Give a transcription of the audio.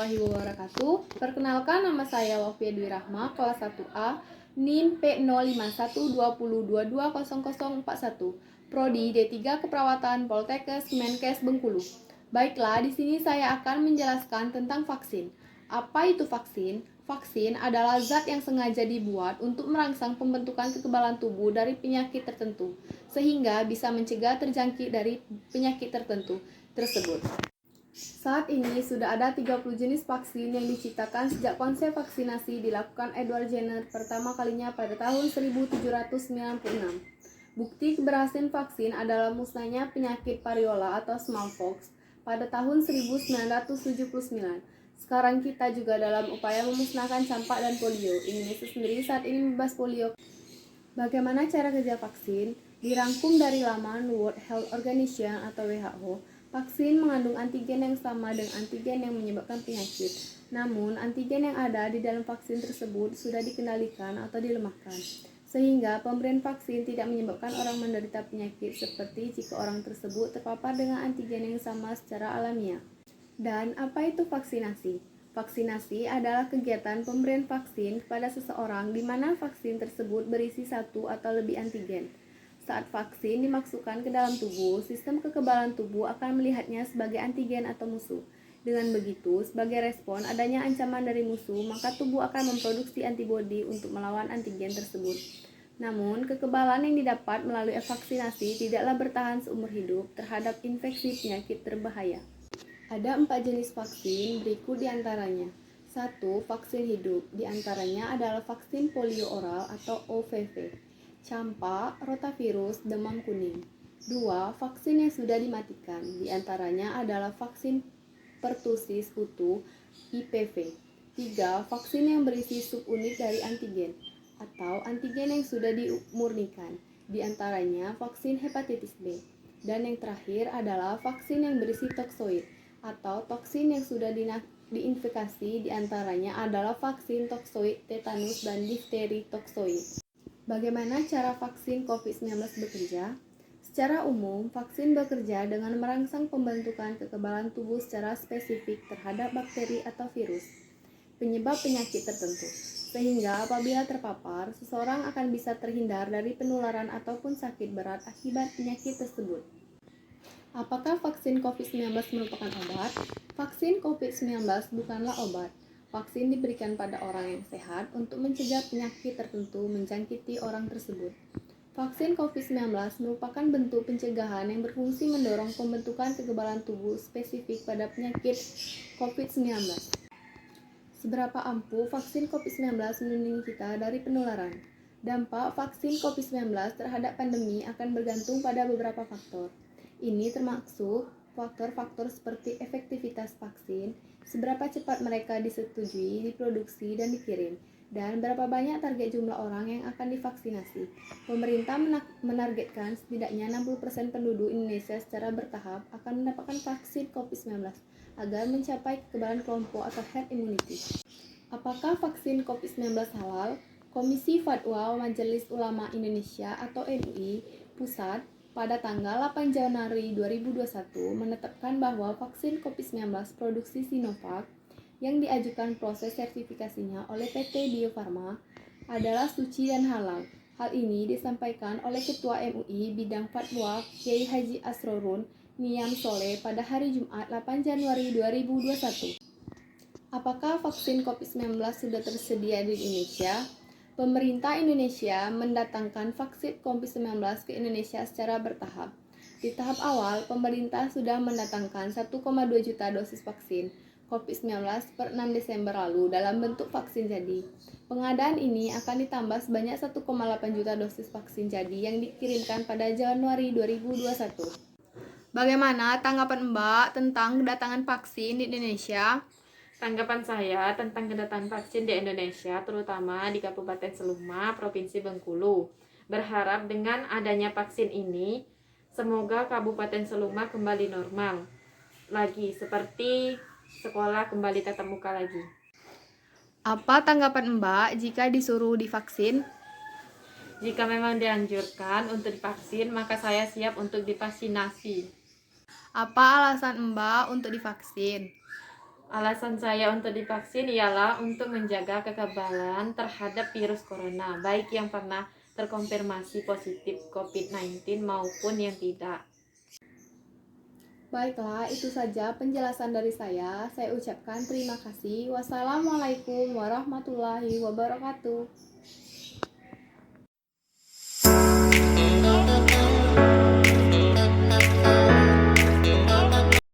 warahmatullahi wabarakatuh. Perkenalkan, nama saya Wafia Dwi Rahma, kelas 1A, NIM P0512220041, Prodi D3 Keperawatan Poltekkes Kemenkes Bengkulu. Baiklah, di sini saya akan menjelaskan tentang vaksin. Apa itu vaksin? Vaksin adalah zat yang sengaja dibuat untuk merangsang pembentukan kekebalan tubuh dari penyakit tertentu, sehingga bisa mencegah terjangkit dari penyakit tertentu tersebut. Saat ini sudah ada 30 jenis vaksin yang diciptakan sejak konsep vaksinasi dilakukan Edward Jenner pertama kalinya pada tahun 1796. Bukti keberhasilan vaksin adalah musnahnya penyakit variola atau smallpox pada tahun 1979. Sekarang kita juga dalam upaya memusnahkan campak dan polio. Indonesia sendiri saat ini membahas polio. Bagaimana cara kerja vaksin? Dirangkum dari laman World Health Organization atau WHO. Vaksin mengandung antigen yang sama dengan antigen yang menyebabkan penyakit. Namun, antigen yang ada di dalam vaksin tersebut sudah dikendalikan atau dilemahkan, sehingga pemberian vaksin tidak menyebabkan orang menderita penyakit seperti jika orang tersebut terpapar dengan antigen yang sama secara alamiah. Dan apa itu vaksinasi? Vaksinasi adalah kegiatan pemberian vaksin kepada seseorang di mana vaksin tersebut berisi satu atau lebih antigen. Saat vaksin dimasukkan ke dalam tubuh, sistem kekebalan tubuh akan melihatnya sebagai antigen atau musuh. Dengan begitu, sebagai respon adanya ancaman dari musuh, maka tubuh akan memproduksi antibodi untuk melawan antigen tersebut. Namun, kekebalan yang didapat melalui vaksinasi tidaklah bertahan seumur hidup terhadap infeksi penyakit berbahaya. Ada 4 jenis vaksin, berikut diantaranya. 1. Vaksin hidup, diantaranya adalah vaksin polio oral atau OPV, campak, rotavirus, demam kuning. 2. Vaksin yang sudah dimatikan, diantaranya adalah vaksin pertusis utuh, IPV. 3. Vaksin yang berisi subunit dari antigen, atau antigen yang sudah dimurnikan, diantaranya vaksin hepatitis B. Dan yang terakhir adalah vaksin yang berisi toksoid, atau toksin yang sudah diinfekasi, diantaranya adalah vaksin toksoid, tetanus, dan difteri toksoid. Bagaimana cara vaksin COVID-19 bekerja? Secara umum, vaksin bekerja dengan merangsang pembentukan kekebalan tubuh secara spesifik terhadap bakteri atau virus penyebab penyakit tertentu, sehingga apabila terpapar, seseorang akan bisa terhindar dari penularan ataupun sakit berat akibat penyakit tersebut. Apakah vaksin COVID-19 merupakan obat? Vaksin COVID-19 bukanlah obat. Vaksin diberikan pada orang yang sehat untuk mencegah penyakit tertentu menjangkiti orang tersebut. Vaksin COVID-19 merupakan bentuk pencegahan yang berfungsi mendorong pembentukan kekebalan tubuh spesifik pada penyakit COVID-19. Seberapa ampuh vaksin COVID-19 melindungi kita dari penularan? Dampak vaksin COVID-19 terhadap pandemi akan bergantung pada beberapa faktor. Ini termasuk faktor-faktor seperti efektivitas vaksin, seberapa cepat mereka disetujui, diproduksi, dan dikirim, dan berapa banyak target jumlah orang yang akan divaksinasi. Pemerintah menargetkan setidaknya 60% penduduk Indonesia secara bertahap akan mendapatkan vaksin COVID-19 agar mencapai kekebalan kelompok atau herd immunity. Apakah vaksin COVID-19 halal? Komisi Fatwa Majelis Ulama Indonesia atau MUI Pusat pada tanggal 8 Januari 2021 menetapkan bahwa vaksin COVID-19 produksi Sinovac yang diajukan proses sertifikasinya oleh PT Bio Farma adalah suci dan halal. Hal ini disampaikan oleh Ketua MUI Bidang Fatwa Kiai Haji Asrorun Niyam Soleh pada hari Jumat 8 Januari 2021. Apakah vaksin COVID-19 sudah tersedia di Indonesia? Pemerintah Indonesia mendatangkan vaksin COVID-19 ke Indonesia secara bertahap. Di tahap awal, pemerintah sudah mendatangkan 1,2 juta dosis vaksin COVID-19 per 6 Desember lalu dalam bentuk vaksin jadi. Pengadaan ini akan ditambah sebanyak 1,8 juta dosis vaksin jadi yang dikirimkan pada Januari 2021. Bagaimana tanggapan Mbak tentang kedatangan vaksin di Indonesia? Tanggapan saya tentang kedatangan vaksin di Indonesia, terutama di Kabupaten Seluma, Provinsi Bengkulu. Berharap dengan adanya vaksin ini, semoga Kabupaten Seluma kembali normal lagi, seperti sekolah kembali tatap muka lagi. Apa tanggapan Mbak jika disuruh divaksin? Jika memang dianjurkan untuk divaksin, maka saya siap untuk divaksinasi. Apa alasan Mbak untuk divaksin? Alasan saya untuk divaksin ialah untuk menjaga kekebalan terhadap virus corona, baik yang pernah terkonfirmasi positif COVID-19 maupun yang tidak. Baiklah, itu saja penjelasan dari saya. Saya ucapkan terima kasih. Wassalamualaikum warahmatullahi wabarakatuh.